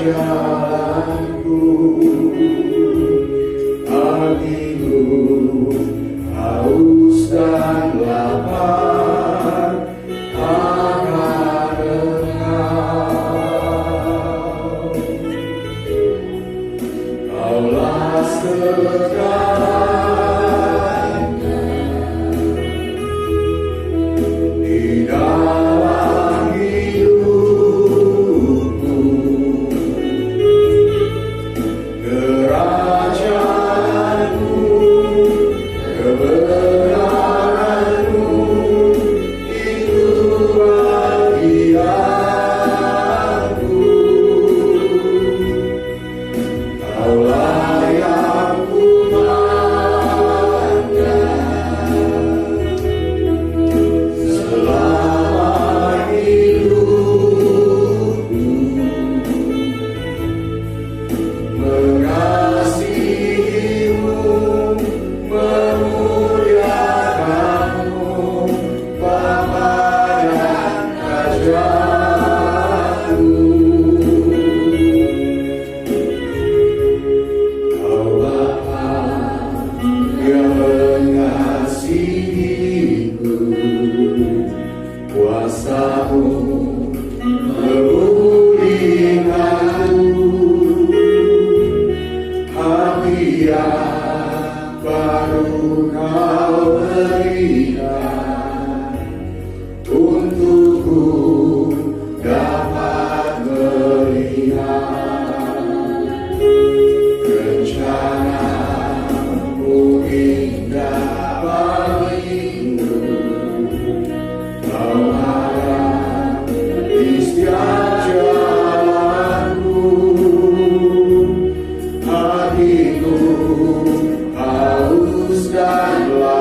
jalanku, hatiku haus dan lapar akan Engkau. Kaulah segalanya di dalam hidupku, kerajaanmu, kebenaranmu itu bagi aku. Kaulah yang kumandang selama hidupku, mengasihimu, memuliakanmu, Bapa dan Rajaku. Kaulah yang mengasihiku, kuasa-Mu memulihkanku, hati yang baru Kau berikan, untukku dapat melihat rencana-Mu indah bagiku. Kau ada di setiap jalanku, hatiku haus dan lapar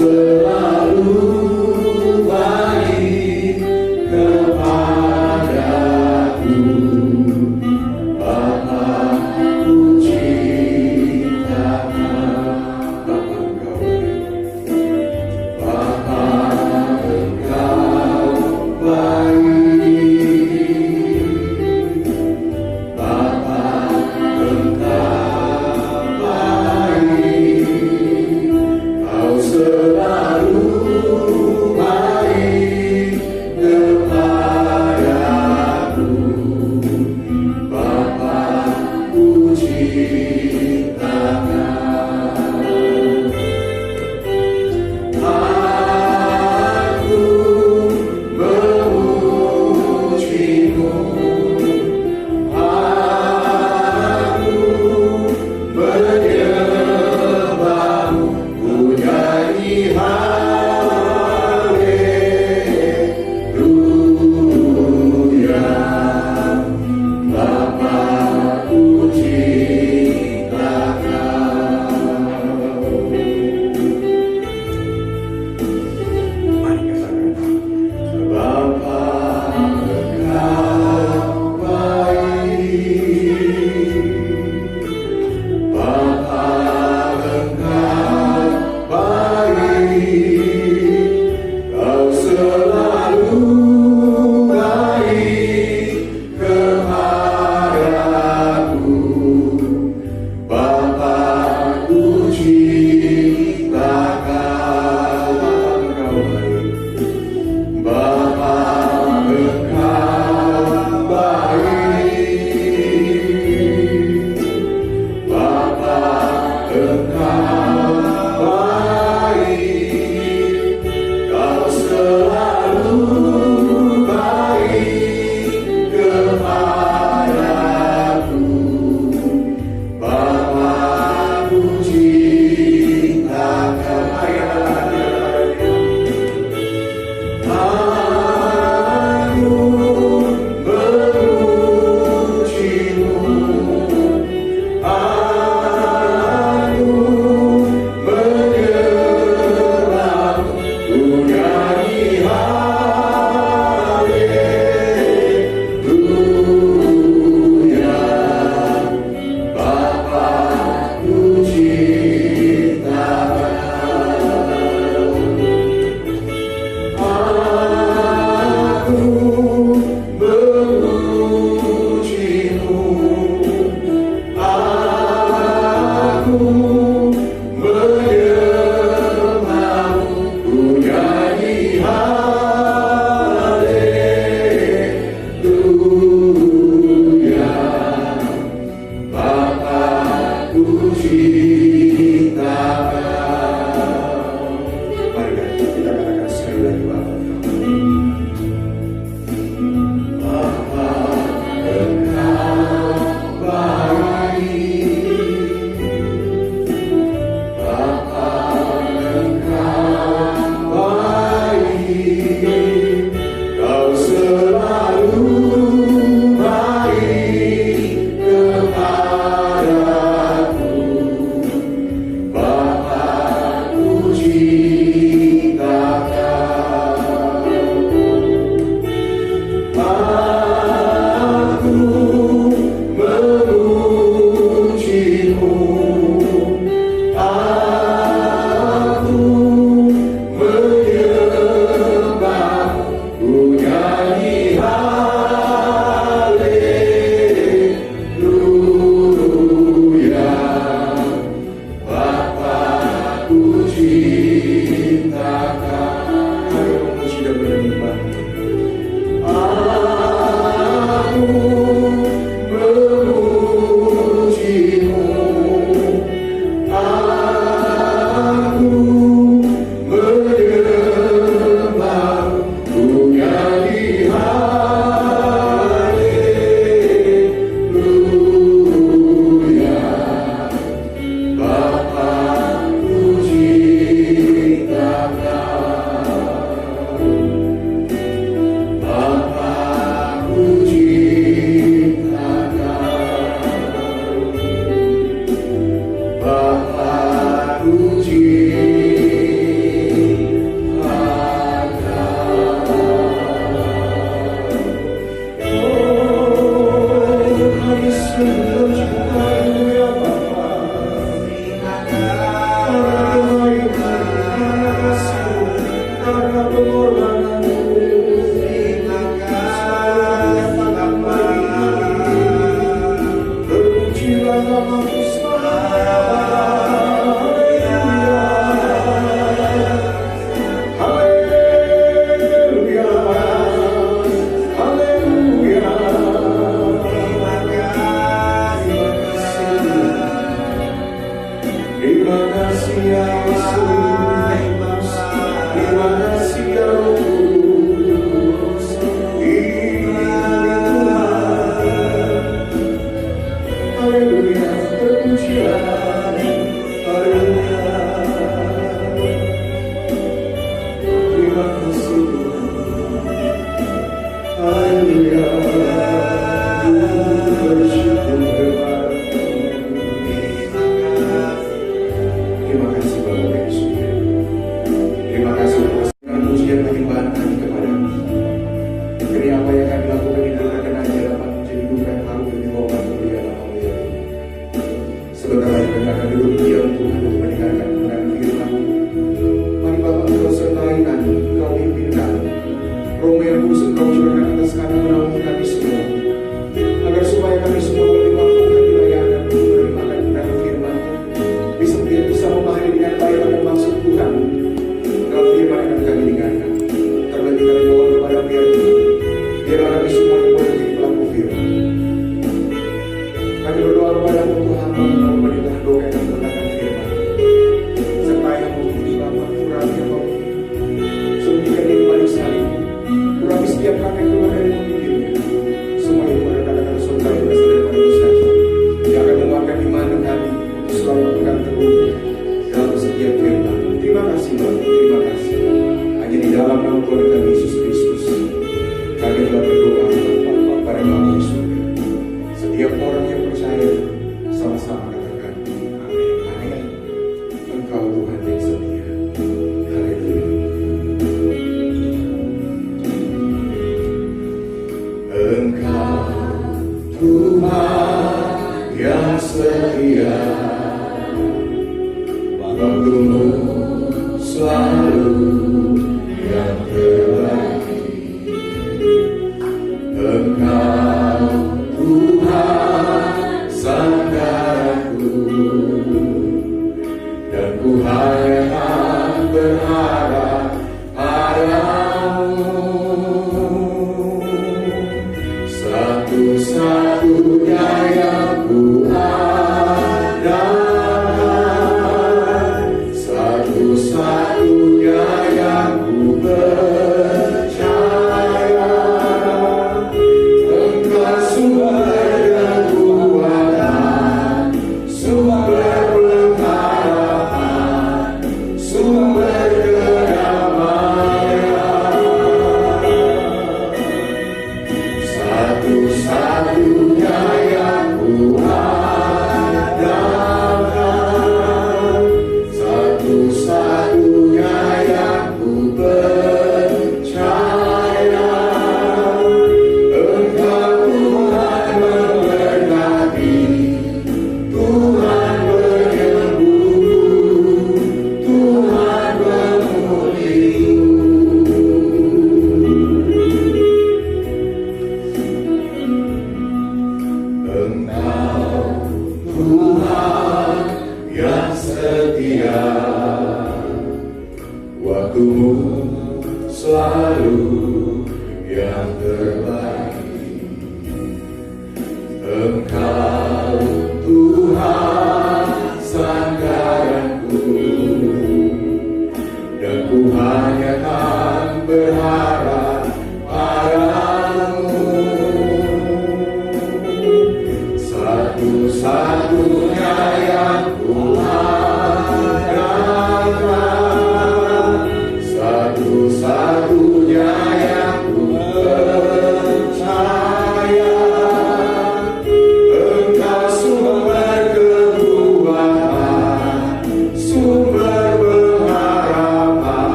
Selalu baik kepada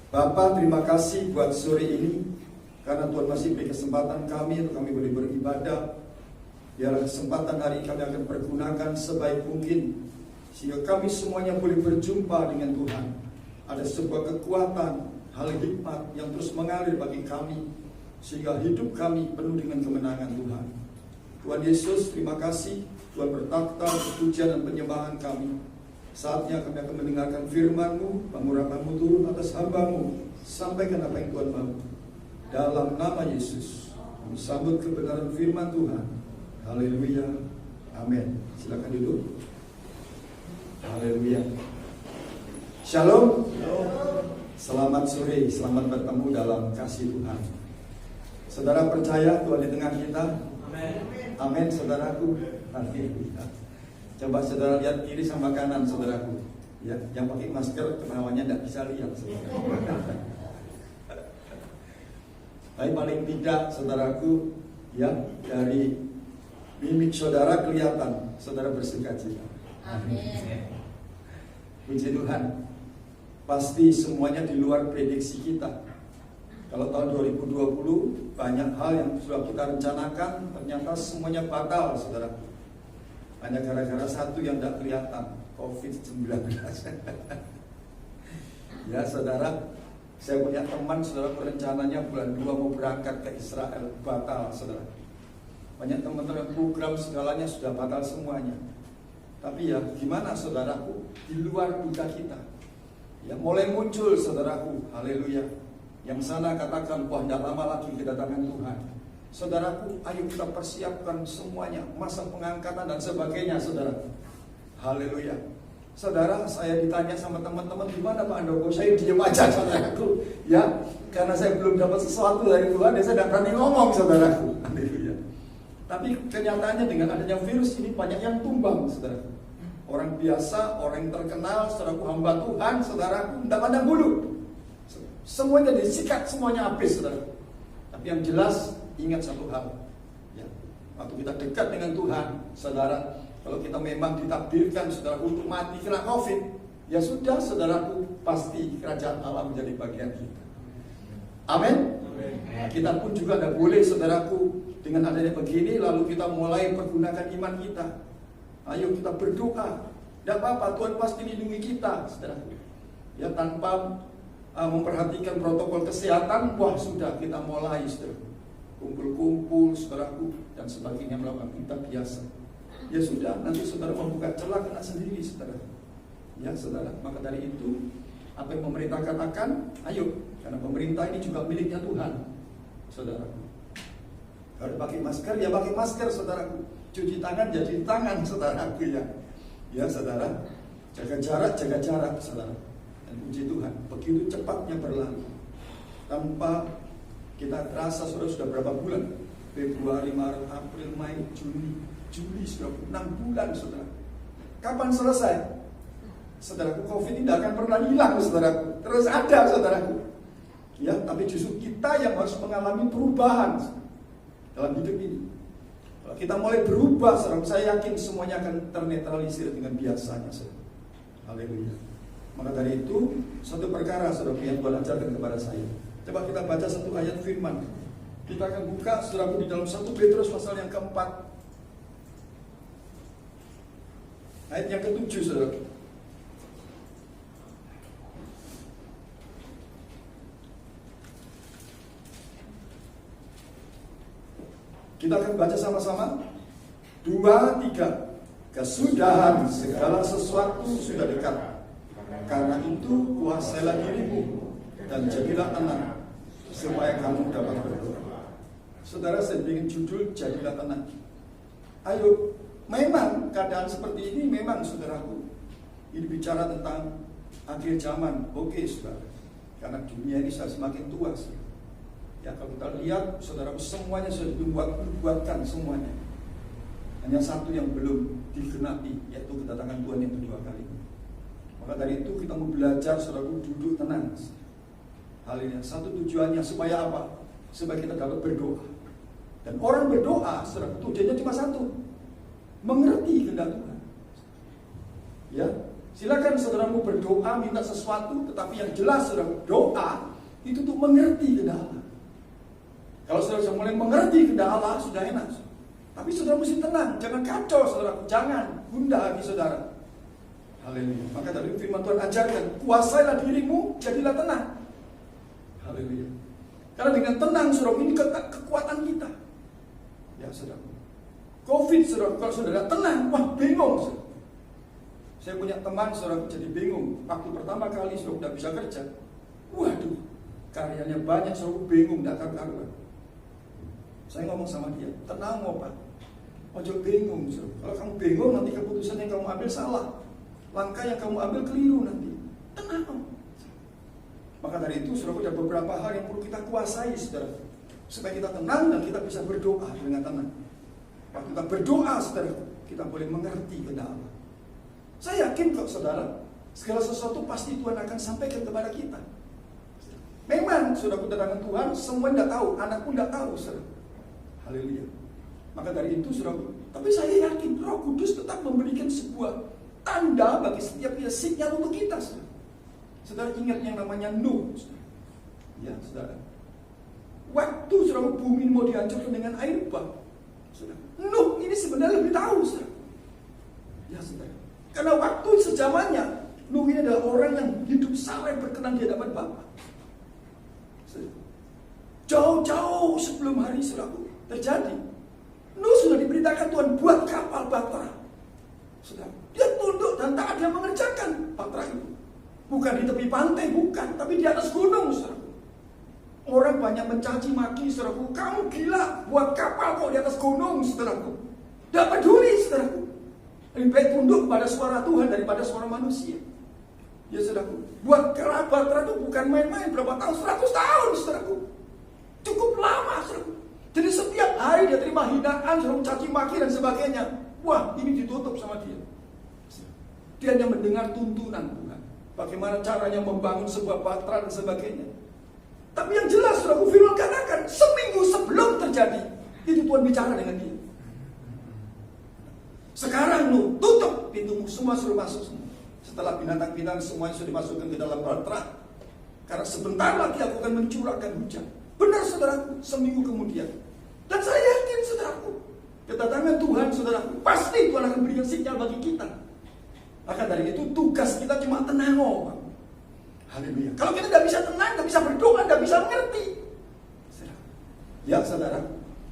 Bapa, terima kasih buat sore ini, karena Tuhan masih beri kesempatan kami untuk kami boleh beribadah. Biarlah kesempatan hari kami akan pergunakan sebaik mungkin, sehingga kami semuanya boleh berjumpa dengan Tuhan. Ada sebuah kekuatan, hal hikmat yang terus mengalir bagi kami, sehingga hidup kami penuh dengan kemenangan Tuhan. Tuhan Yesus, terima kasih. Tuhan bertakhta, pujian dan penyembahan kami. Saatnya kami akan mendengarkan firman-Mu, pengurapan-Mu turun atas hamba-Mu. Sampaikan apa yang Tuhan mau. Dalam nama Yesus, kami sambut kebenaran firman Tuhan. Haleluya, amin. Silakan duduk. Haleluya. Shalom. Selamat sore, selamat bertemu dalam kasih Tuhan. Saudara percaya Tuhan di tengah kita? Amin. Amin, saudaraku. Haleluya. Coba saudara lihat kiri sama kanan saudaraku. Ya, yang pakai masker namanya tidak bisa lihat saudara. Tapi paling tidak saudaraku, ya, dari mimik saudara kelihatan saudara bersukacita. Amin. Puji Tuhan. Pasti semuanya di luar prediksi kita. Kalau tahun 2020 banyak hal yang sudah kita rencanakan ternyata semuanya batal saudara. Hanya gara-gara satu yang tidak kelihatan, COVID-19. Ya saudara, saya punya teman saudara, rencananya bulan 2 mau berangkat ke Israel, batal saudara. Banyak teman-teman program segalanya sudah batal semuanya. Tapi ya gimana saudaraku, di luar duga kita. Ya mulai muncul saudaraku, haleluya. Yang sana katakan, wah tidak lama lagi kedatangan Tuhan. Saudaraku, ayo kita persiapkan semuanya, masa pengangkatan dan sebagainya, saudara. Haleluya. Saudara, saya ditanya sama teman-teman, gimana Pak Andoko? Saya diam aja, saudaraku. Ya, karena saya belum dapat sesuatu dari Tuhan, ya saya tidak berani ngomong, saudaraku. Haleluya. Tapi kenyataannya dengan adanya virus ini banyak yang tumbang, saudaraku. Orang biasa, orang yang terkenal, saudaraku, hamba Tuhan, saudaraku, tidak pandang bulu. Semuanya disikat, semuanya habis, saudaraku. Tapi yang jelas, ingat satu hal, ya, waktu kita dekat dengan Tuhan, saudara, kalau kita memang ditakdirkan, saudara, untuk mati kena COVID, ya sudah, saudaraku, pasti kerajaan Allah menjadi bagian kita. Amin. Kita pun juga tidak boleh, saudaraku, dengan adanya begini, lalu kita mulai pergunakan iman kita. Ayo kita berdoa, tidak apa-apa, Tuhan pasti lindungi kita, saudaraku. Ya tanpa memperhatikan protokol kesehatan, wah sudah kita mulai, saudaraku. Kumpul-kumpul, saudaraku, dan sebagainya melakukan kita biasa. Ya sudah, nanti saudara membuka celah kena sendiri, saudara. Ya saudara, maka dari itu apa yang pemerintah katakan, ayo, karena pemerintah ini juga miliknya Tuhan, saudaraku. Kalau pakai masker, ya pakai masker, saudaraku. Cuci tangan, ya cuci tangan, saudaraku ya. Ya saudara, jaga jarak, saudara. Dan puji Tuhan, begitu cepatnya berlalu, tanpa kita rasa sudah berapa bulan? Februari, Maret, April, Mei, Juli sudah 6 bulan, saudara. Kapan selesai? Saudaraku, COVID ini tidak akan pernah hilang, saudaraku. Terus ada, saudaraku. Ya, tapi justru kita yang harus mengalami perubahan dalam hidup ini. Kalau kita mulai berubah, saudaraku, saya yakin semuanya akan ternetralisir dengan biasanya, saudara. Haleluya. Maka dari itu, satu perkara, saudara, yang Tuhan ajarkan kepada saya. Coba kita baca satu ayat firman. Kita akan buka saudaraku di dalam 1 Petrus pasal yang keempat, ayat yang ke-7, saudara. Kita akan baca sama-sama. 2, 3. Kesudahan segala sesuatu sudah dekat. Karena itu kuasailah dirimu dan jadilah tenang, supaya kamu dapat berdoa. Saudara, saya bikin judul jadilah tenang. Ayo, memang keadaan seperti ini memang saudaraku, ini bicara tentang akhir zaman. Oke, saudara, karena dunia ini sudah semakin tua, saudara. Ya, kalau kita lihat, saudaraku, semuanya sudah dibuatkan semuanya. Hanya satu yang belum digenapi, yaitu kedatangan Tuhan yang kedua kali. Maka dari itu kita mau belajar, saudaraku, duduk tenang. Hal ini satu tujuannya supaya apa? Supaya kita dapat berdoa. Dan orang berdoa, saudaraku, tujuannya cuma satu, mengerti kehendak Tuhan. Ya, Silakan saudaramu berdoa, minta sesuatu, tetapi yang jelas saudara, doa itu untuk mengerti kehendak Allah. Kalau saudara sudah mulai mengerti kehendak Allah, sudah enak. Tapi saudara mesti tenang, jangan kacau saudara, jangan gundah hati saudara. Haleluya. Maka dari firman Tuhan ajarkan, kuasailah dirimu, jadilah tenang. Haleluya. Karena dengan tenang saudara, ini kekuatan kita. Ya saudara. Covid saudara, kalau saudara tenang, wah bingung saudara. Saya punya teman saudara jadi bingung. Waktu pertama kali saudara udah bisa kerja, waduh, karyanya banyak saudara bingung, tidak karu-karuan. Saya ngomong sama dia, tenang Pak, ojo bingung saudara. Kalau kamu bingung nanti keputusan yang kamu ambil salah, langkah yang kamu ambil keliru nanti. Tenang. Maka dari itu saudara, ada beberapa hal yang perlu kita kuasai saudara, supaya kita tenang dan kita bisa berdoa dengan tenang. Waktu kita berdoa saudara, kita boleh mengerti kehendak Allah. Saya yakin kok saudara, segala sesuatu pasti Tuhan akan sampaikan kepada kita. Memang saudara kedatangan Tuhan, semua tidak tahu, anak pun tidak tahu saudara. Haleluya. Maka dari itu saudara, tapi saya yakin Roh Kudus tetap memberikan sebuah tanda bagi setiap sinyal untuk kita saudara. Saudara ingat yang namanya Nuh saudara. Ya saudara, waktu saudara bumi mau dihancurkan dengan air bah, saudara, Nuh ini sebenarnya lebih tahu saudara. Ya saudara, karena waktu sejamannya Nuh ini adalah orang yang hidup saleh berkenan di hadapan Bapa. Jauh-jauh sebelum hari saudara terjadi, Nuh sudah diberitakan Tuhan buat kapal Bahtera. Saudara, dia tunduk dan taat, dia mengerjakan Bahtera itu. Bukan di tepi pantai, bukan, tapi di atas gunung saudara. Orang banyak mencaci maki saudaraku, kamu gila buat kapal kok di atas gunung saudaraku. Tidak peduli saudaraku. Lebih baik tunduk kepada suara Tuhan daripada suara manusia. Ya saudaraku, buat Bahtera itu bukan main-main, berapa tahun? 100 tahun saudaraku. Cukup lama saudaraku. Jadi setiap hari dia terima hinaan, saudaraku, caci maki dan sebagainya. Wah, ini ditutup sama dia. Dia hanya mendengar tuntunan Tuhan, bagaimana caranya membangun sebuah Bahtera dan sebagainya. Tapi yang jelas saudaraku, firman katakan seminggu sebelum terjadi itu Tuhan bicara dengan dia. Sekarang Nuh, tutup pintumu, semua suruh masuk semua. Setelah binatang-binatang semuanya sudah dimasukkan ke dalam Bahtera, karena sebentar lagi aku akan mencurahkan hujan. Benar saudaraku, seminggu kemudian. Dan saya yakin saudaraku, kedatangan Tuhan saudaraku, pasti Tuhan akan berikan sinyal bagi kita. Maka dari itu tugas kita cuma tenang. Haleluya. Kalau kita tidak bisa tenang, tidak bisa berdoa, tidak bisa mengerti. Ya saudara,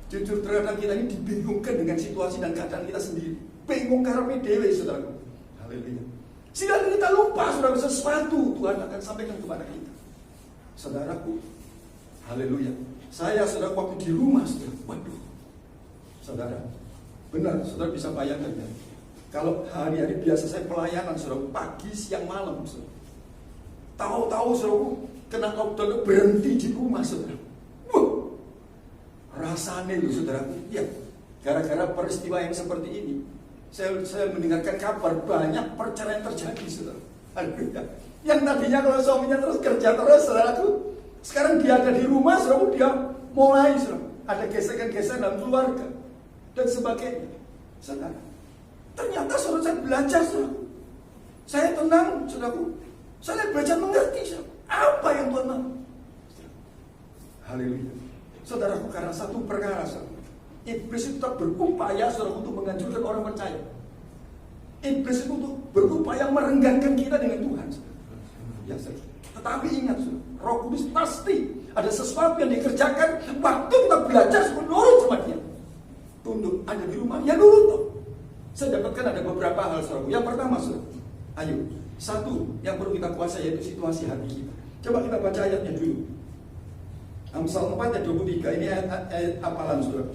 jujur terkadang kita ini dibingungkan dengan situasi dan keadaan kita sendiri. Bingung karena dewe saudara. Haleluya. Sehingga kita lupa saudara, sesuatu Tuhan akan sampaikan kepada kita. Saudaraku, haleluya. Saya saudara waktu di rumah saudara, waduh. Saudara, benar saudara bisa bayangkan ya. Kalau hari-hari biasa saya pelayanan saudara, pagi, siang, malam saudara. Tahu-tahu saudara kena lockdown berhenti di rumah saudara. Wah, rasanya loh saudara. Ya, gara-gara peristiwa yang seperti ini, saya mendengarkan kabar banyak perceraian terjadi saudara. Haleluya. Yang tadinya kalau suaminya terus kerja terus saudaraku, sekarang dia ada di rumah saudara, dia mulai saudara, ada gesekan-gesekan dalam keluarga dan sebagainya. Saudara, ternyata saudara saya belajar saudara. Saya tenang saudaraku. Saya belajar mengerti saudara, apa yang Tuhan mau. Haleluya. Saudaraku, karena satu perkara saudara, iblis itu tetap berupaya saudara untuk menghancurkan orang percaya. Iblis itu untuk berupaya merenggangkan kita dengan Tuhan saudara. Ya, saudara. Tetapi ingat saudara, Roh Kudus pasti ada sesuatu yang dikerjakan waktu kita belajar menurut sama dia. Tunduk, ada di rumah, ya nurut toh. Saya dapatkan ada beberapa hal saudara. Yang pertama saudara, ayo, satu yang perlu kita kuasai yaitu situasi hati kita. Coba kita baca ayatnya dulu. Amsal 4 ayat 23, ini ayat hafalan saudara.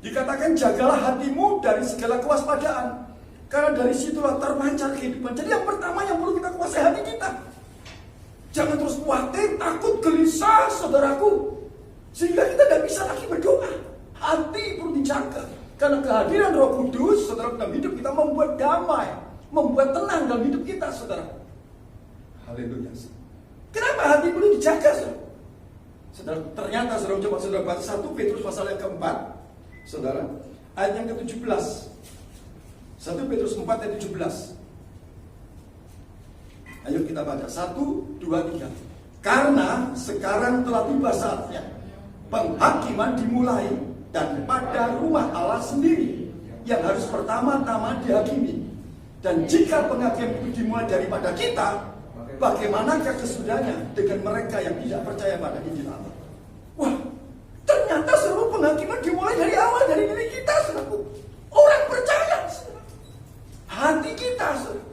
Dikatakan jagalah hatimu dari segala kewaspadaan, karena dari situlah terpancar kehidupan. Jadi yang pertama yang perlu kita kuasai hati kita. Jangan terus khawatir, takut, gelisah saudaraku, sehingga kita tidak bisa lagi berdoa. Hati perlu dijaga, karena kehadiran Roh Kudus saudara dalam hidup kita membuat damai, membuat tenang dalam hidup kita saudara. Haleluya. Kenapa hati perlu dijaga saudara? Ternyata saudara, coba saudara baca 1 Petrus pasal yang keempat. Saudara, ayat yang ke-17. 1 Petrus 4 ayat 17. Ayo kita baca 1, 2, 3. Karena sekarang telah tiba saatnya penghakiman dimulai, dan pada rumah Allah sendiri yang harus pertama-tama dihakimi. Dan jika penghakiman itu dimulai daripada kita, bagaimanakah kesudahnya dengan mereka yang tidak percaya pada Injil Allah? Wah, ternyata seluruh penghakiman dimulai dari awal, dari diri kita, saudaraku. Orang percaya, saudaraku. Hati kita, saudaraku.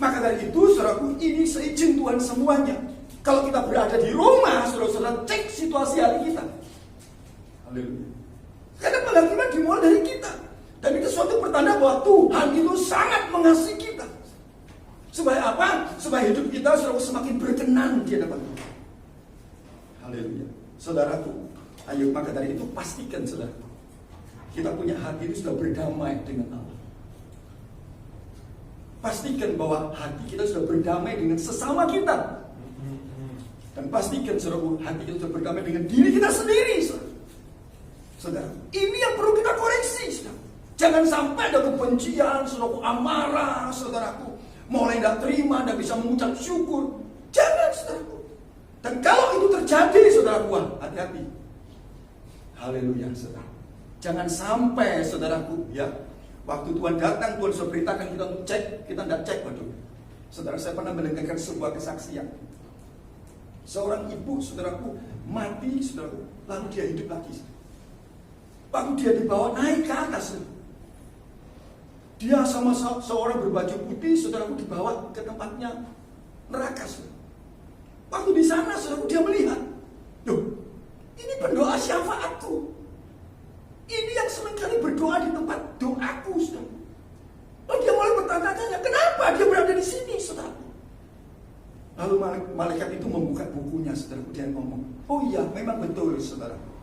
Maka dari itu, saudaraku, ini seizin Tuhan semuanya. Kalau kita berada di rumah, saudara-saudara, cek situasi hati kita. Haleluya. Karena penghakiman dimulai dari kita. Dan itu suatu pertanda bahwa Tuhan itu sangat mengasihi kita. Supaya apa? Supaya hidup kita selalu semakin berkenan di hadapan Tuhan. Haleluya. Saudaraku, ayo maka dari itu pastikan, saudara, kita punya hati itu sudah berdamai dengan Allah. Pastikan bahwa hati kita sudah berdamai dengan sesama kita. Dan pastikan, saudara, hati kita sudah berdamai dengan diri kita sendiri, saudara. Saudara, ini yang perlu kita koreksi, saudara. Jangan sampai ada kebencian, saudaraku, amarah, saudaraku, mulai tidak terima, tidak bisa mengucap syukur. Jangan, saudaraku. Dan kalau itu terjadi, saudaraku, hati-hati. Haleluya, saudara. Jangan sampai, saudaraku, ya, waktu Tuhan datang, Tuhan sudah beritakan kita untuk cek, kita tidak cek, waduh. Saudara, saya pernah mendengarkan sebuah kesaksian. Seorang ibu, saudaraku, mati, saudaraku, lalu dia hidup lagi. Waktu dia dibawa naik ke atas, dia sama seorang berbaju putih, saudaraku, dibawa ke tempatnya neraka. Waktu di sana, saudaraku, dia melihat, loh, ini pendoa syafaatku. Ini yang seringkali berdoa di tempat doaku, saudaraku. Lalu dia mulai bertanya-tanya, kenapa dia berada di sini, saudaraku? Lalu malaikat itu membuka bukunya, saudaraku, dia ngomong, oh iya, memang betul, saudaraku.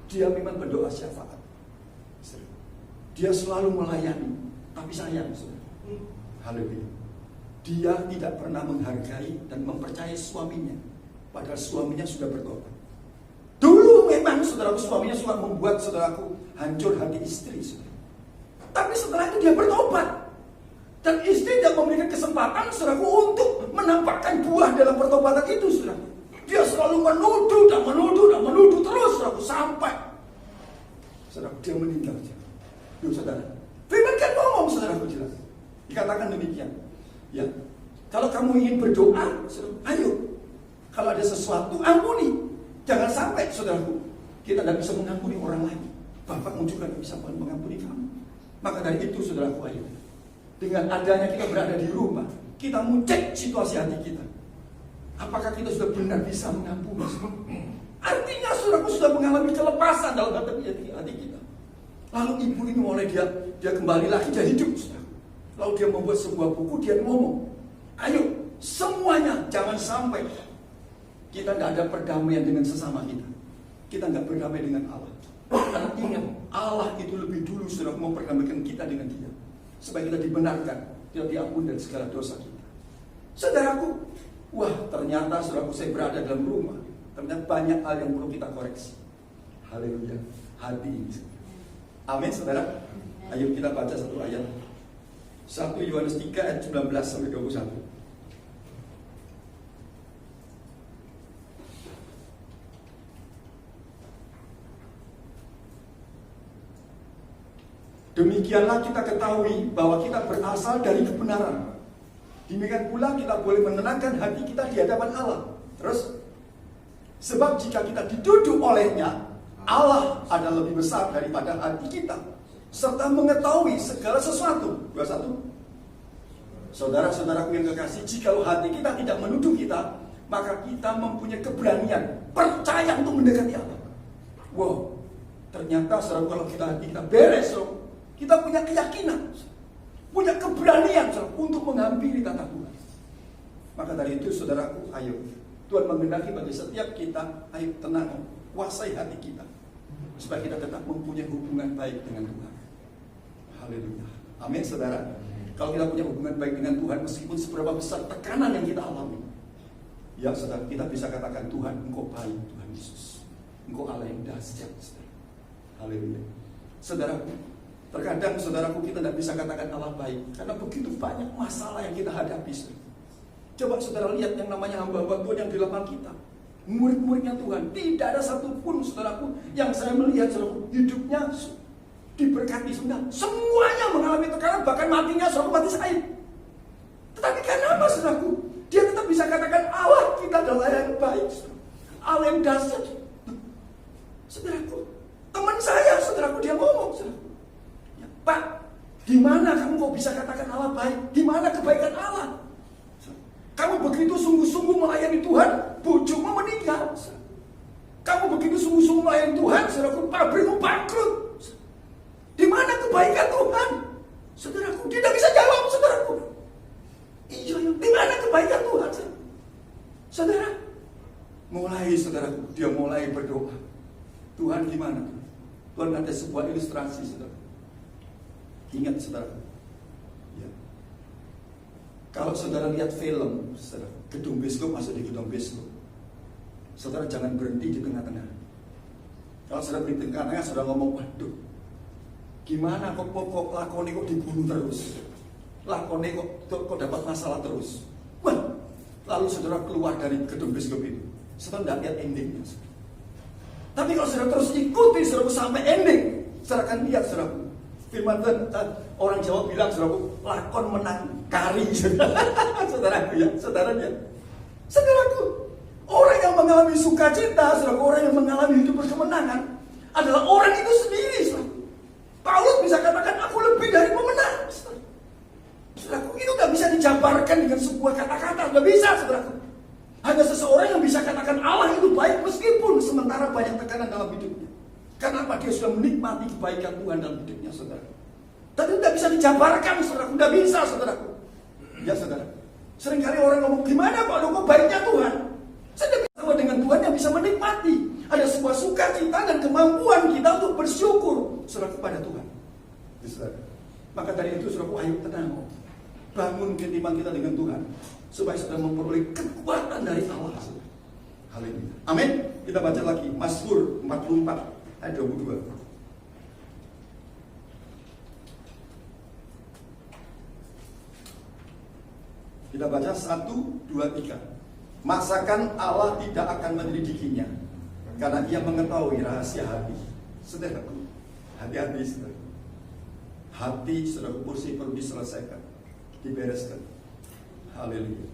Dia memang berdoa syafaat. Dia selalu melayani. Tapi sayang, saudara. Haleluya. Dia tidak pernah menghargai dan mempercayai suaminya. Padahal suaminya sudah bertobat. Dulu memang, saudaraku, suaminya suka membuat, saudaraku, hancur hati istri, saudara. Tapi setelah itu dia bertobat. Dan istri tidak memberikan kesempatan, saudaraku, untuk menampakkan buah dalam pertobatan itu, saudaraku. Dia selalu menuduh dan menuduh dan menuduh terus, saudaraku, sampai saudaraku dia meninggal. Duh, saudara, firman kan ngomong, saudaraku, jelas. Dikatakan demikian. Ya, kalau kamu ingin berdoa, saudaraku, ayo. Kalau ada sesuatu, ampuni. Jangan sampai, saudaraku, kita tidak bisa mengampuni orang lain. Bapakmu juga tidak bisa mengampuni kamu. Maka dari itu, saudaraku, ayo. Dengan adanya kita berada di rumah, kita mau cek situasi hati kita. Apakah kita sudah benar bisa mengampuni? Artinya, saudaraku, sudah mengalami kelepasan dalam hati kita. Lalu ibu ini mulai dia kembali lagi, dia hidup, saudara. Lalu dia membuat sebuah buku, dia ngomong, ayo semuanya jangan sampai kita tidak ada perdamaian dengan sesama kita. Kita tidak berdamai dengan Allah. Karena ingat, Allah itu lebih dulu sudah memperdamaikan kita dengan Dia, supaya kita dibenarkan, tidak diampuni dari segala dosa kita. Saudaraku, wah, ternyata, saudaraku, saya berada dalam rumah. Ternyata banyak hal yang perlu kita koreksi. Haleluya. Hati ini. Amin, saudara. Ayo kita baca satu ayat. 1 Yohanes 3 ayat 19 sampai 21. Demikianlah kita ketahui bahwa kita berasal dari kebenaran. Demikian pula kita boleh menenangkan hati kita di hadapan Allah. Terus, sebab jika kita dituduh olehnya, Allah adalah lebih besar daripada hati kita, serta mengetahui segala sesuatu. 21. Saudara-saudaraku yang kekasih, jikalau hati kita tidak menuduh kita, maka kita mempunyai keberanian, percaya untuk mendekati Allah. Wow, ternyata saudara, kalau hati kita beres, saudara, kita punya keyakinan, punya keberanian, saudara, untuk menghampiri tatap Tuhan. Maka dari itu, saudaraku, ayo, Tuhan menghendaki bagi setiap kita, ayo tenang, kuasai hati kita, supaya kita tetap mempunyai hubungan baik dengan Tuhan. Haleluya. Amin, saudara. Kalau kita punya hubungan baik dengan Tuhan, meskipun seberapa besar tekanan yang kita alami, ya saudara, kita bisa katakan, Tuhan, Engkau baik, Tuhan Yesus. Engkau Allah yang dahsyat, saudara. Haleluya. Saudaraku, terkadang saudaraku kita tidak bisa katakan Allah baik karena begitu banyak masalah yang kita hadapi. Coba saudara lihat yang namanya hamba-hamba Tuhan yang di dalam kita, murid-muridnya Tuhan, tidak ada satupun saudaraku yang saya melihat saudaraku hidupnya diberkati. Semuanya mengalami tekanan, bahkan matinya saudaraku mati syahid. Tetapi karena apa saudaraku? Dia tetap bisa katakan Allah kita adalah yang baik, Allah yang dahsyat. Saudaraku, teman saya, saudaraku, dia ngomong, saudaraku, ya, Pak, gimana kamu kok bisa katakan Allah baik? Gimana kebaikan Allah? Kamu begitu sungguh-sungguh melayani Tuhan, bojomu meninggal. Kamu begitu sungguh-sungguh melayani Tuhan, saudaraku, pabrikmu bangkrut. Di mana kebaikan Tuhan? Saudaraku, dia tidak bisa jawab, saudaraku. Iya, di mana kebaikan Tuhan? Saudara, saudaraku, dia mulai berdoa. Tuhan gimana? Tuhan ada sebuah ilustrasi, saudara. Ingat, saudara. Ya. Kalau saudara lihat film, saudara, gedung bioskop, masuk di gedung bioskop, saudara jangan berhenti di tengah-tengah. Kalau saudara berhenti di tengah-tengah, saudara ngomong, waduh, gimana kok lakonnya kok dibunuh terus? Lakonnya kok dapat masalah terus? Wah, lalu saudara keluar dari gedung bioskop itu, saudara tidak lihat endingnya. Tapi kalau saudara terus ikuti saudara sampai ending, saudara akan lihat saudara. Firman Tuhan, orang Jawa bilang saudara, lakon menang kari. Saudaraku ya, saudaranya. Saudaraku, orang yang mengalami sukacita, saudara, orang yang mengalami hidup berkemenangan adalah orang itu sendiri, saudara. Paulus bisa katakan aku lebih dari pemenang. Saudaraku, itu gak bisa dijabarkan dengan sebuah kata-kata, gak bisa, saudaraku. Hanya seseorang yang bisa katakan Allah itu baik meskipun sementara banyak tekanan dalam hidupnya. Karena apa? Dia sudah menikmati kebaikan Tuhan dalam hidupnya, saudara. Tapi tidak bisa dijabarkan, saudara. Tidak bisa, saudaraku. Ya, saudara. Seringkali orang ngomong, gimana Pak? Kok baiknya Tuhan? Saya tidak bisa dengan Tuhan yang bisa menikmati. Ada sebuah sukacita dan kemampuan kita untuk bersyukur, saudara, kepada Tuhan. Ya, saudara. Maka dari itu, saudara, ayo tenang. Bangun keimanan kita dengan Tuhan. Supaya sudah memperoleh kekuatan dari Allah. Haleluya. Amin. Kita baca lagi Mazmur 44 ayat 22. Kita baca 1, 2, 3. Masakan Allah tidak akan menyelidikinya, karena ia mengetahui rahasia hati. Saudaraku, hati-hati, saudara. Hati, saudara, kursi perlu diselesaikan, dibereskan. Haleluya.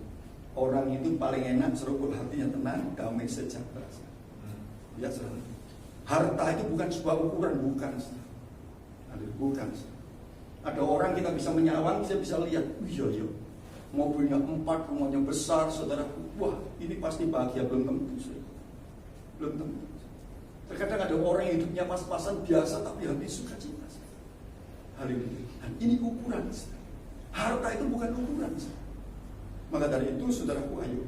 Orang itu paling enak seruput hatinya tenang, damai, sejahtera. Ya, saudara. Harta itu bukan sebuah ukuran, bukan. Bukan. Ada orang kita bisa menyawang, saya bisa lihat, iya. Mobilnya 4, rumahnya besar, saudaraku. Wah, ini pasti bahagia, belum tentu. Belum tentu. Terkadang ada orang yang hidupnya pas-pasan biasa, tapi habis sukacita. Haleluya. Dan ini ukuran. Harta itu bukan ukuran. Maka dari itu, saudaraku, ayo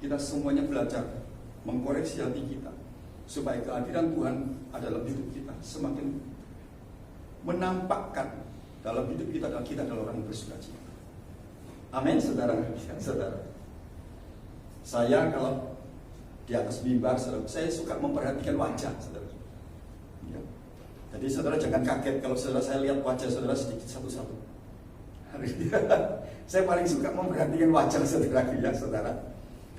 kita semuanya belajar mengkoreksi hati kita supaya kehadiran Tuhan adalah hidup kita semakin menampakkan dalam hidup kita adalah kita adalah orang yang bersukacita. Amin, saudara. Saudara, saya kalau di atas mimbar, saudara, saya suka memperhatikan wajah, saudara. Ya. Jadi saudara jangan kaget kalau saudara saya lihat wajah saudara sedikit satu-satu. Saya paling suka memperhatikan wajah saudara, ya, saudara.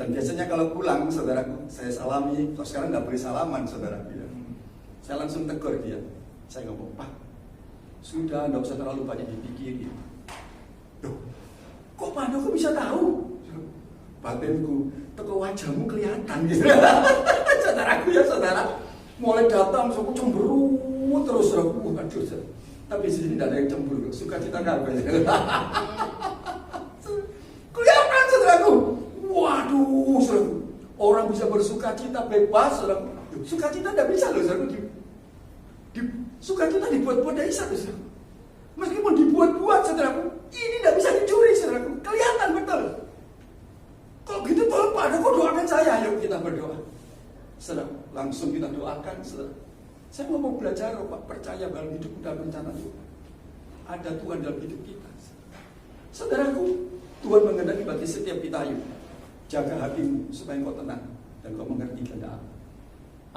Dan biasanya kalau pulang, saudaraku, saya salami. Kalau sekarang nggak beri salaman, saudara. Ya. Saya langsung tegur dia. Saya ngomong, Pak, sudah nggak usah terlalu banyak dipikirin. Loh, kok Pak Doko bisa tahu? Batinku, teko wajahmu kelihatan gitu. Saudaraku ya, saudara. Mulai datang, aku cemberut terus, saudaraku. Aduh, saudara. Tapi di sini tidak ada yang cemburu, sukacita kabeh. Kelihatan, saudaraku. Waduh, saudaraku. Orang bisa bersukacita bebas, saudaraku. Sukacita tidak bisa loh, saudaraku. Sukacita dibuat-buat dari satu, saudaraku. Meskipun dibuat-buat, saudaraku, ini tidak bisa dicuri, saudaraku. Kelihatan betul. Kalau gitu tolong Pak Doko doakan saya. Ayo kita berdoa. Saudara, langsung kita doakan, saudara. Saya mau belajar, Pak, percaya dalam hidup dalam rencana Tuhan. Ada Tuhan dalam hidup kita. Saudaraku, Tuhan mengendaki bagi setiap kita. Ayo, jaga hatimu supaya engkau tenang dan engkau mengerti kehendak Allah.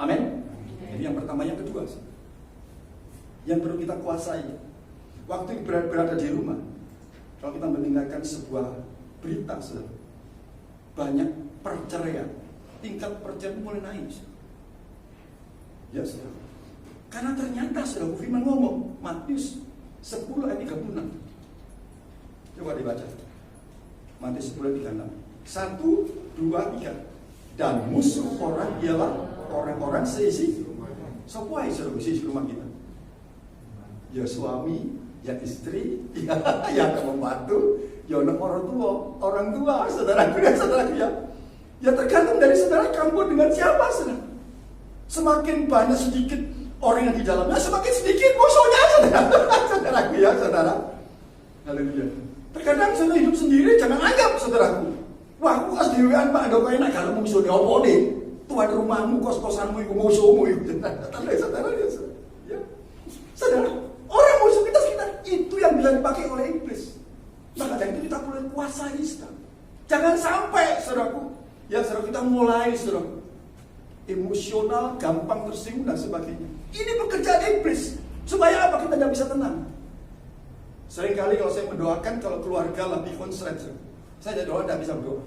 Amin. Jadi yang pertama, yang kedua, yang perlu kita kuasai. Waktu berada di rumah, kalau kita mendengarkan sebuah berita, saudara, banyak perceraian, tingkat perceraian mulai naik. Ya, saudara. Karena ternyata, saudara, firman ngomong, Matius 10 ayat 36. Coba dibaca. Matius 10 ayat 36. 1, 2, 3. Dan musuh orang ialah orang-orang seisi. Sopoai saudara seisi rumah kita. Ya suami, ya istri, ya pembantu, ya orang tua, saudaraku ya. Ya tergantung dari saudara kamu dengan siapa, saudara. Semakin banyak sedikit orang yang di dalamnya, semakin sedikit musuhnya, saudara. Saudaraku ya, saudara. Haleluya. Terkadang saudara hidup sendiri, jangan anggap, saudaraku. Wah, aku pas dewean Pak Ando enak kalau musuhnya apa nih? Tuan rumahmu, kos-kosanmu, itu musuhmu itu. Saudara ya. Saudara, orang musuh kita sekitar itu yang bisa dipakai oleh iblis. Maka dari itu kita boleh kuasai, saudara. Jangan sampai, saudaraku, ya saudara kita mulai, saudara, emosional, gampang tersinggung dan sebagainya. Ini pekerjaan iblis. Supaya apa? Kita tidak bisa tenang. Seringkali kalau saya mendoakan, kalau keluarga lebih konslet, saya doa tidak bisa berdoa.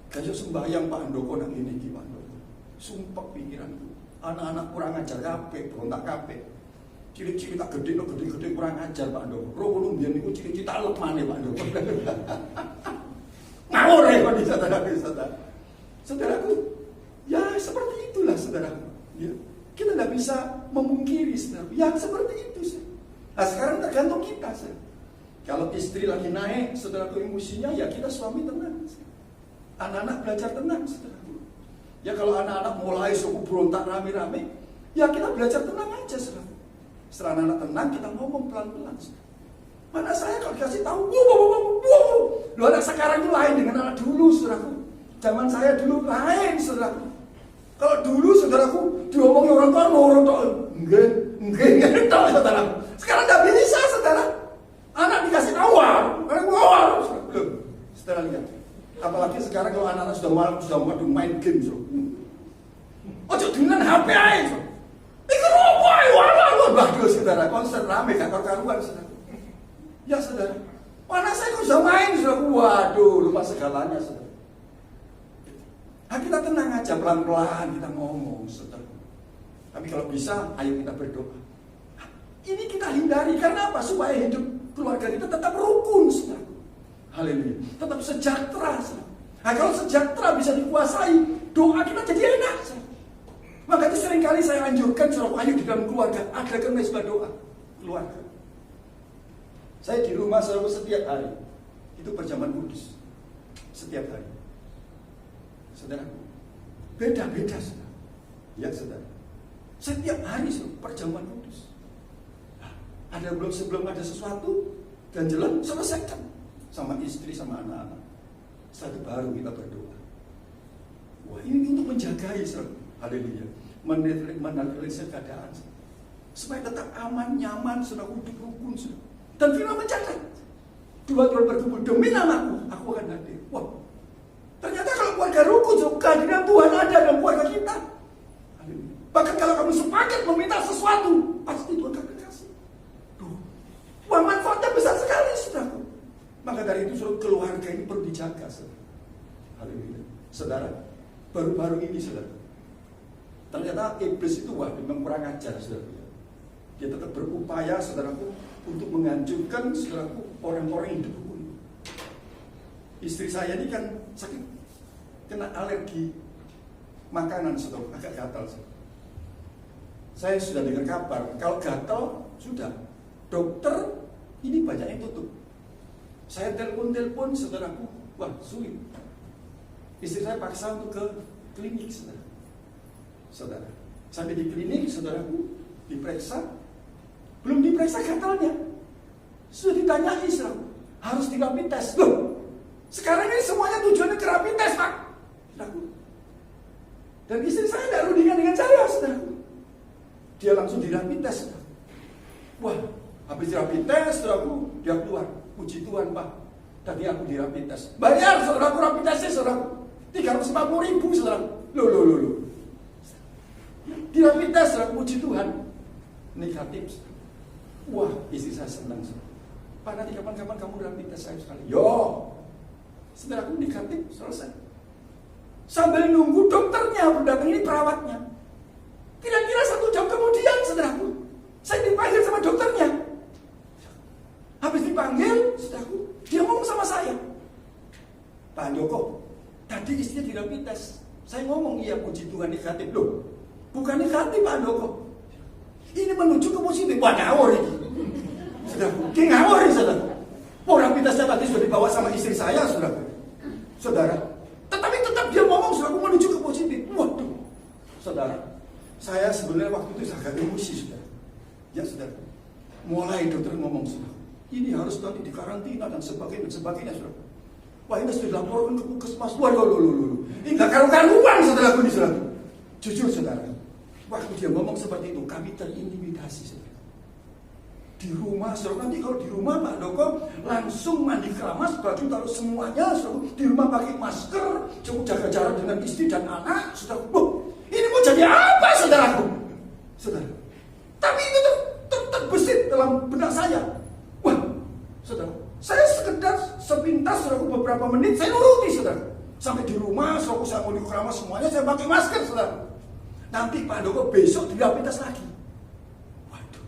Kayak sembahyang Pak Andoko nang ini gimana? Sumpah pikiranku. Anak-anak kurang ajar kabeh, berontak kabeh. Ciri-ciri tak gede kurang ajar Pak Andoko. Roh mbiyen niku ciri-ciri tak lemane Pak Andoko. Ngawur ya kok saudara-saudara. Saudaraku, ya seperti itulah saudaraku. Ya, kita tidak bisa memungkiri saudara. Ya seperti itu sih. Nah sekarang tergantung kita sih. Kalau istri lagi naik, saudaraku emosinya, ya kita suami tenang. Anak-anak belajar tenang, saudaraku. Ya kalau anak-anak mulai suku berontak rame-rame, ya kita belajar tenang aja, saudaraku. Setelah anak-anak tenang, kita ngomong pelan-pelan. Mana saya kalau dikasih tahu, lu anak sekarang itu lain dengan anak dulu, saudaraku. Zaman saya dulu lain, saudaraku. Kalau dulu, saudaraku, diomongin orang tua, enggak, saudaraku. Sekarang nggak bisa, saudara. Anak dikasih awal, saudara lihat. Apalagi sekarang kalau anak-anak sudah main game, ojo dengan HP aja. Itu roboh, waduh, saudara, konser rame, gak karuan, saudara. Ya, saudara. Mana saya kok sudah main, saudara. Waduh, lupa segalanya, saudara. Nah, kita tenang aja, pelan-pelan kita ngomong, saudara. Tapi kalau bisa, ayo kita berdoa. Ini kita hindari, karena apa? Supaya hidup keluarga kita tetap rukun, saudara. Haleluya. Tetap sejahtera, saudara. Nah, kalau sejahtera bisa dikuasai, doa kita jadi enak, saudara. Maka itu seringkali saya anjurkan, saudara, ayo di dalam keluarga, adakan mesbah doa keluarga. Saya di rumah, saudara, setiap hari. Itu perjamuan kudus. Setiap hari. Saudara, beda-beda, saudara. Ya, saudara. Setiap hari, saudara, perjamuan kudus. Ada sebelum ada sesuatu ganjelan, selesaikan sama istri sama anak-anak. Setelah itu baru kita berdoa. Wah, ini untuk menjagai, saudara. Haleluya. Menetralisir keadaan, supaya tetap aman, nyaman, saudara, hidup rukun, saudara. Dan firman mencatat, dua orang berkumpul demi namaku, aku akan hadir. Wah, ternyata kalau keluarga rukun, kehadiran Tuhan ada dalam keluarga kita. Haleluya. Bahkan kalau kamu sepakat meminta sesuatu, pasti Tuhan akan kasih. Wah, manfaatnya besar sekali, saudara. Maka dari itu, saudara, keluarga ini perlu dijaga, saudara. Haleluya. Saudara, baru-baru ini, saudara, ternyata iblis itu, wah, memang kurang ajar, saudara. Dia tetap berupaya, saudaraku, untuk menghancurkan, saudaraku, orang-orang yang hidup rukun. Istri saya ini kan sakit, kena alergi makanan, saudara, agak gatal, saudara. Saya sudah dengar kabar, kalau gatal, sudah. Dokter ini banyak yang tutup. Saya telepon, saudaraku, wah sulit. Istri saya paksa untuk ke klinik, saudara. Saudara, sampai di klinik, saudaraku, diperiksa, belum diperiksa gatalnya. Sudah ditanyai, saudara, harus di rapid test. Loh, sekarang ini semuanya tujuannya ke rapid test, Pak. Saudaraku. Dan istri saya tidak rundingan dengan saya, saudaraku. Dia langsung di rapid test, saudara. Wah, habis rapid test, saudaraku, dia keluar. Puji Tuhan, Pak. Tadi aku di rapid test. Bayar, saudaraku, rapid testnya, saudaraku. 350.000, saudaraku. Loh. Di rapid test, saudaraku, puji Tuhan. negatif. Wah, istri saya senang. Pak, nanti kapan-kapan kamu rapid test saya sekali. Yo, saudaraku, negatif, selesai. Sambil nunggu dokternya mendatangi perawatnya. Kira-kira 1 jam kemudian, saudaraku, saya dipanggil sama dokternya. Habis dipanggil, saudaraku, dia ngomong sama saya. Pak Handoko, tadi istrinya di rapid test. Saya ngomong, iya puji Tuhan negatif. Loh, bukan negatif Pak Handoko. Ini menuju ke positif. Wah, ngawur ini. Saudaraku, dia ngawur ini, saudara. Rapid testnya tadi sudah dibawa sama istri saya, saudara. Saudara, tetapi tetap dia ngomong, saudaraku, menuju ke positif. Waduh, saudara, saya sebenarnya waktu itu agak emosi, saudara. Ya, saudara. Mulai dokter ngomong, saudara, ini harus nanti dikarantina dan sebagainya, saudara. Wah, ini sudah dilaporkan ke puskesmas. Waduh, ini gak karu-karuan, saudaraku, ini, saudara. Jujur, saudara, waktu dia ngomong seperti itu, kami terintimidasi, saudara. Di rumah, saudara, nanti kalau di rumah Pak Handoko langsung mandi keramas, baju taruh semuanya, saudara. Di rumah pakai masker, cukup jaga jarak dengan istri dan anak, saudara. Ini mau jadi apa, saudaraku? Saudara. Tapi itu terbesit dalam benak saya. Wah, saudara, saya sekedar sepintas, saudara, beberapa menit saya nuruti, saudara. Sampai di rumah, saudara, saya mau dikeramas semuanya, saya pakai masker, saudara. Nanti Pak Handoko besok dirapintas lagi. Waduh,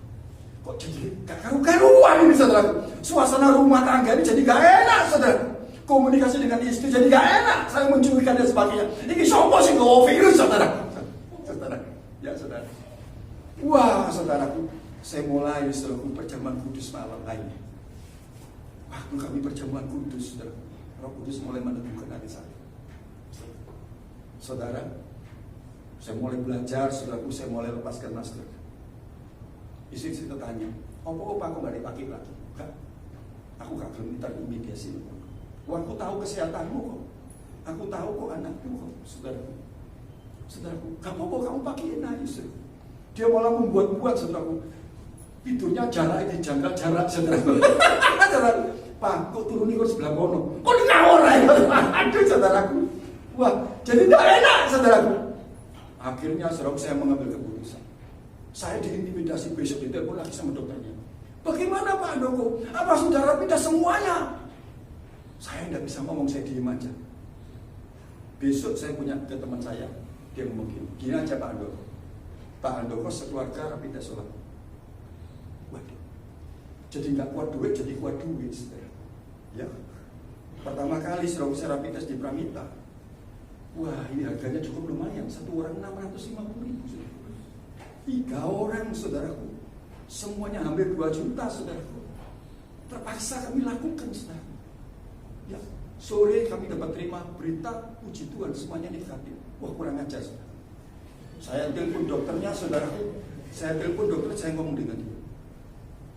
kok jadi gak karu-karuan ini, saudara. Suasana rumah tangga ini jadi gak enak, saudara. Komunikasi dengan istri jadi gak enak. Saya mencurigakan dan sebagainya. Ini sopo sih nggak virus, saudara. Saudara, ya saudara. Wah, saudaraku, saya mulai saudaraku perjamuan kudus malam lainnya. Waktu kami perjamuan kudus, saudara, Roh Kudus mulai meneguhkan hati saya. Saudara, saya mulai belajar, saudaraku, saya mulai lepaskan masker. Istri saya tanya, apa aku nggak dipakai lagi? Enggak, aku gak minta imigrasi. Wah, aku tahu kesehatanmu kok. Aku tahu kok anakmu kok, saudaraku. Saudaraku, gak apa-apa kamu pakaiin aja, saudara. Dia malah membuat-buat, saudaraku. Tidurnya jarak ini, jangka jarak, saudaraku. Saudaraku, Pak, kok turun kok sebelah kono? Kok di ngawur aja? Aduh, saudaraku. Wah, jadi gak enak, saudaraku. Akhirnya, saudaraku, saya mengambil keputusan. Saya diintimidasi, besok ditelepon lagi sama dokternya. Bagaimana Pak Handoko? Apa saudara pindah semuanya? Saya tidak bisa ngomong, saya diem aja. Besok saya punya ke teman saya, dia ngomong gini aja Pak Handoko. Pak Handoko sekeluarga rapid test sholat. Waduh, jadi nggak kuat duit, jadi kuat duit, saudara. Ya, pertama kali saya rapid test di Pramita. Wah, ini harganya cukup lumayan, satu orang 650.000. 3 orang, saudaraku, semuanya hampir 2 juta, saudaraku. Terpaksa kami lakukan, saudaraku. Ya, sore kami dapat terima berita, puji Tuhan, semuanya negatif. Wah, kurang ajar, saudara. Saya telepon dokternya, saudaraku. Saya telepon dokter, saya ngomong dengan dia.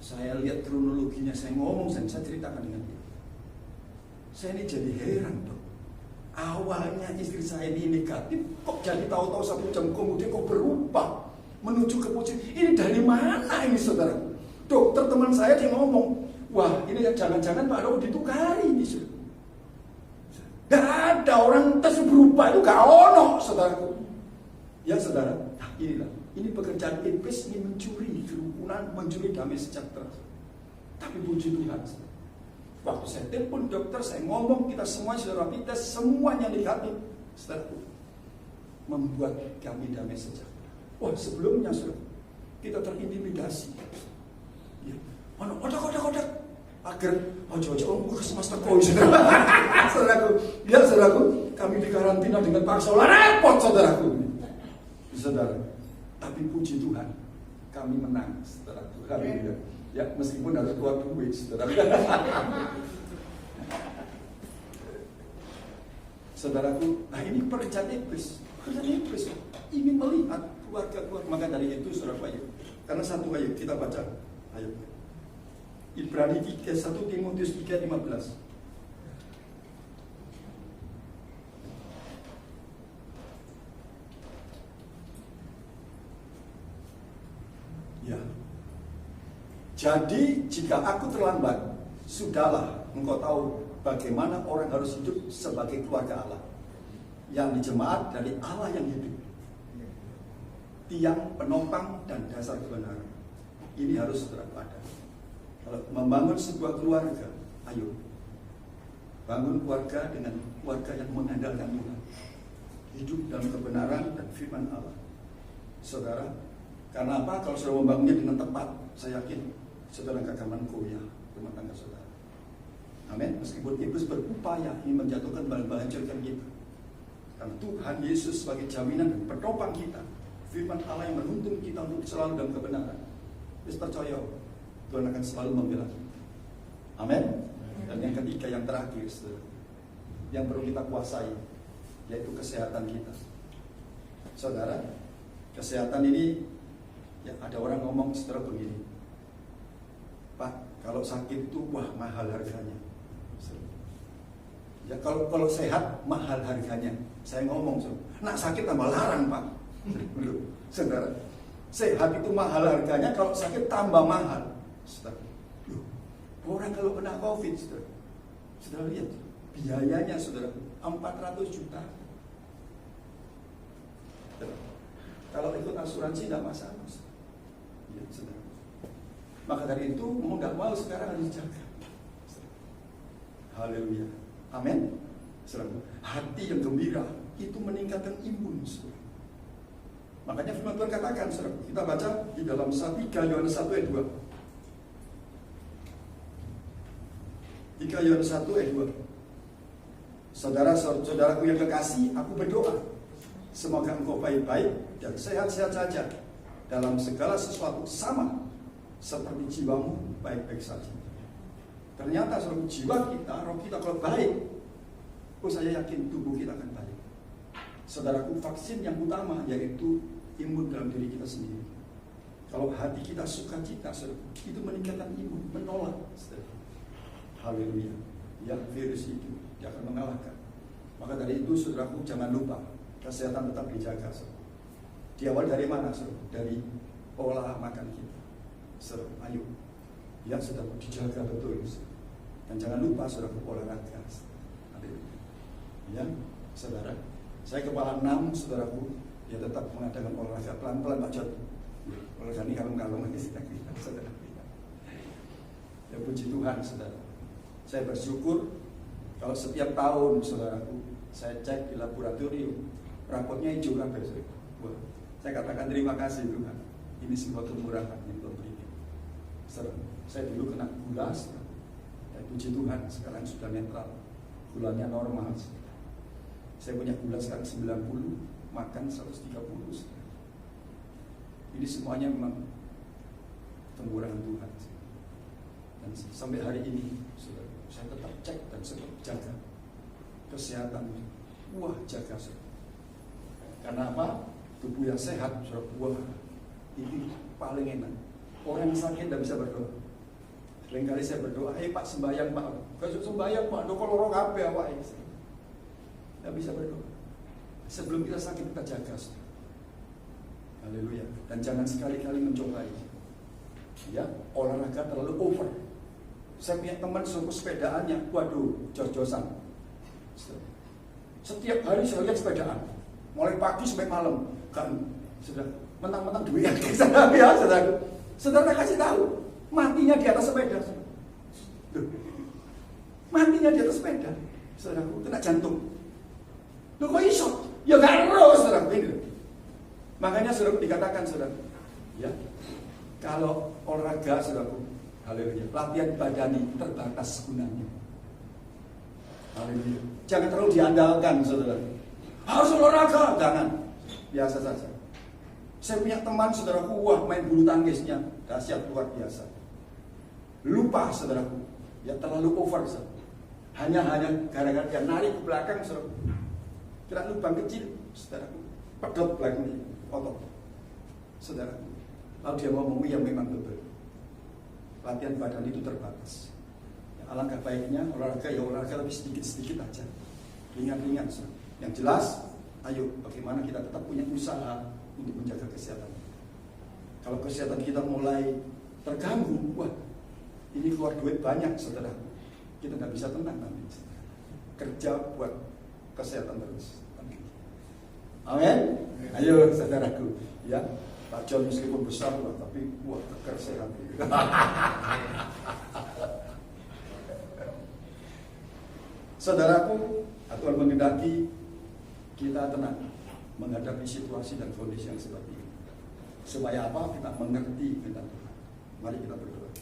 Saya lihat kronologinya, saya ngomong, dan saya ceritakan dengan dia. Saya ini jadi heran, dok. Awalnya istri saya ini negatif, kok jadi tahu-tahu 1 jam kemudian kok berubah menuju ke positif. Ini dari mana ini, saudara? Dokter teman saya dia ngomong, wah ini jangan-jangan Pak Handoko ditukari ini, saudara. Gak ada orang tes berubah itu, gak ono, saudaraku. Ya saudara, nah, inilah, ini pekerjaan iblis, ini mencuri kerukunan, mencuri damai sejahtera. Tapi puji Tuhan, saudara. Waktu saya telepon dokter, saya ngomong, kita semua sudah rapid test, semuanya negatif, saudaraku. Membuat kami damai sejahtera. Wah, sebelumnya sudah kita terintimidasi. Ya, mana kodak. Agar ojo-ojo ke semesta koi, saudaraku. Ya, saudaraku, kami dikarantina dengan paksa, repot, saudaraku. Saudara, tapi puji Tuhan, kami menang, saudaraku. Haleluya. Ya, meskipun harus keluar duit, saudaraku. Saudaraku, nah ini pekerjaan iblis. Ingin melihat keluarga-keluarga. Maka dari itu, saudara, ayo. Karena satu ayat kita baca. Ayo. Ibrani 3, 1 Timotius 3:15. Ya. Jadi jika aku terlambat, sudahlah engkau tahu bagaimana orang harus hidup sebagai keluarga Allah, yang di jemaat dari Allah yang hidup, tiang penopang dan dasar kebenaran. Ini harus saudara ada. Kalau membangun sebuah keluarga, ayo bangun keluarga dengan keluarga yang mengandalkan Tuhan, hidup dalam kebenaran dan firman Allah. Saudara, karena apa? Kalau saudara membangunnya dengan tepat, saya yakin saudara gak akan goyah rumah tangga saudara. Amin. Meskipun iblis berupaya ingin menjatuhkan menghancurkan kita, karena Tuhan Yesus sebagai jaminan dan penopang kita, firman Allah yang menuntun kita untuk selalu dalam kebenaran. Kita percaya Tuhan akan selalu membela kita. Amin. Dan yang ketiga, yang terakhir, saudara, yang perlu kita kuasai, yaitu kesehatan kita. Saudara, kesehatan ini, ya ada orang ngomong saudara begini, Pak, kalau sakit itu wah mahal harganya. Ya kalau sehat mahal harganya. Saya ngomong, nak sakit tambah larang, Pak. Saudara, sehat itu mahal harganya, kalau sakit tambah mahal. Saudara, orang kalau kena COVID, saudara lihat biayanya, saudara, 400 juta. Kalau ikut asuransi tidak masalah. Ya, saudara. Maka dari itu mau nggak mau sekarang harus dijaga. Haleluya. Amin. Saudara, hati yang gembira itu meningkatkan imun, saudara. Makanya firman Tuhan katakan, saudara, kita baca di dalam 3 Yohanes 1 ayat 2. 3 Yohanes 1 ayat 2. Saudara-saudaraku yang kekasih, aku berdoa semoga engkau baik-baik dan sehat-sehat saja dalam segala sesuatu, sama seperti jiwamu baik-baik saja. Ternyata saudara, jiwa kita, roh kita kalau baik, saya yakin tubuh kita akan baik. Saudaraku, vaksin yang utama yaitu imun dalam diri kita sendiri. Kalau hati kita sukacita, saudara, itu meningkatkan imun, menolak. Saudara. Haleluya. Ya, virus itu dia akan mengalahkan. Maka dari itu, saudaraku, jangan lupa kesehatan tetap dijaga. Saudara. Diawali dari mana, saudara? Dari pola makan kita. Saudara, ayo. Ya, saudaraku, dijaga betul. Saudara. Dan jangan lupa, saudaraku, olahraga. Ya, saudara. Saya kepala 6, saudaraku, dia tetap mengadakan olahraga pelan-pelan Pak Jod. Olahraga ini kalung-kalung lagi saudara. Ya puji Tuhan, saudara. Saya bersyukur kalau setiap tahun, saudaraku, saya cek di laboratorium, rapotnya hijau kabeh. Wah, saya katakan terima kasih Tuhan. Ini sebuah kemurahan yang Tuhan berikan. Saudara, saya dulu kena gula, ya puji Tuhan, sekarang sudah netral, gulanya normal. Saya punya gula sekarang 90, makan 130. Ini semuanya memang kemurahan Tuhan. Dan sampai hari ini, saudara, saya tetap cek dan tetap jaga kesehatan. Wah, jaga, saudara. Karena apa? Tubuh yang sehat, saudara, buah ini paling enak. Orang yang sakit tidak bisa berdoa. Seringkali saya berdoa, Pak sembahyang Pak. Kalau sembahyang Pak, kalau orang kabeh awake. Tidak bisa berdoa. Sebelum kita sakit, kita jaga. Haleluya. Dan jangan sekali-kali mencobai. Ya, olahraga terlalu over. Saya punya teman suruh sepedaannya, waduh, jos-josan. Setiap hari saya lihat sepedaan, mulai pagi sampai malam. Kan, sudah mentang-mentang duit. Ya, saudara kasih tahu, matinya di atas sepeda. Matinya di atas sepeda. Saudaraku, kena jantung. Loh kok iso? Ya gak ero, saudara. Makanya saudara dikatakan, saudara, ya, kalau olahraga, saudaraku, haleluya, latihan badani terbatas gunanya. Haleluya. Jangan terlalu diandalkan, saudara. Harus olahraga, jangan. Biasa saja. Saya punya teman, saudaraku, wah main bulu tangkisnya dahsyat luar biasa. Lupa, saudaraku, ya terlalu over, saudara. Hanya gara-gara dia narik ke belakang, saudara. Kira lubang kecil, saudaraku, pedot belakangnya, otot, saudaraku. Lalu dia ngomong, ya memang betul. Latihan badan itu terbatas. Ya, alangkah baiknya olahraga, ya olahraga lebih sedikit-sedikit aja, ringan-ringan. Yang jelas, ayo bagaimana kita tetap punya usaha untuk menjaga kesehatan. Kalau kesehatan kita mulai terganggu, wah, ini keluar duit banyak, saudara. Kita nggak bisa tenang nanti. Kerja buat kesehatan terus. Amin. Ayo saudaraku, ya. Pak John meskipun besar loh, tapi wah tegar sehat. Saudaraku, Tuhan menghendaki kita tenang menghadapi situasi dan kondisi yang seperti ini. Supaya apa? Kita mengerti kehendak Tuhan. Mari kita berdoa.